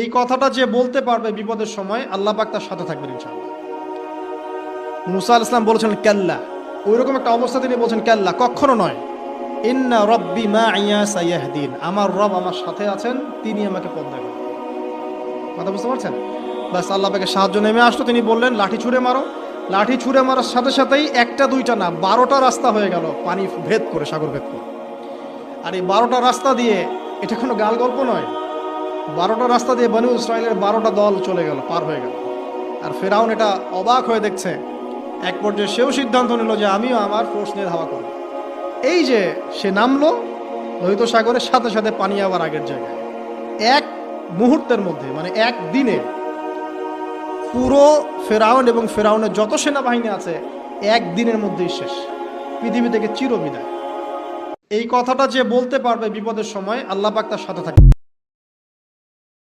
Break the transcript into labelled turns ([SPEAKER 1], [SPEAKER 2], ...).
[SPEAKER 1] এই কথাটা যে বলতে পারবে বিপদের সময় আল্লাহ পাক তার সাথে থাকবেন ইনশাআল্লাহ। মুসা আলাইহিস সালাম বলেছেন কাল্লা, ওইরকম একটা অবস্থা তিনি বলছেন কাল্লা, কখনো নয়। ইন্না রব্বি মাইয়া সাইয়াহদিন, আমার রব আমার সাথে আছেন, তিনি আমাকে পথ দেখাবেন। কথা বুঝতে পারছেন? বাস আল্লাহ পাকের সাহায্য নেমে আসলো, তিনি বললেন লাঠি ছুঁড়ে মারো। লাঠি ছুঁড়ে মারার সাথে সাথেই একটা দুইটা না 12টা রাস্তা হয়ে গেল, পানি ভেদ করে, সাগর ভেদ করে। আর এই 12টা রাস্তা দিয়ে, এটা কোনো গাল গল্প নয়, 12টা রাস্তা দিয়ে বনু ইসরায়েলের 12টা দল চলে গেল, পার হয়ে গেল। আর ফেরাউন এটা অবাক হয়ে দেখছে। এক পর্যায়ে সেও সিদ্ধান্ত নিল যে আমিও আমার ফোর্স নিয়ে ধাওয়া করব। এই যে সে নামলো লোহিত সাগরের সাথে সাথে পানি আবার আগের জায়গায়। এক মুহূর্তের মধ্যে, মানে এক দিনে পুরো ফেরাউন এবং ফেরাউনের যত সেনাবাহিনী আছে একদিনের মধ্যেই শেষ, পৃথিবী থেকে চিরবিদায়। এই কথাটা যে বলতে পারবে বিপদের সময় আল্লাহ পাক তার সাথে থাকে।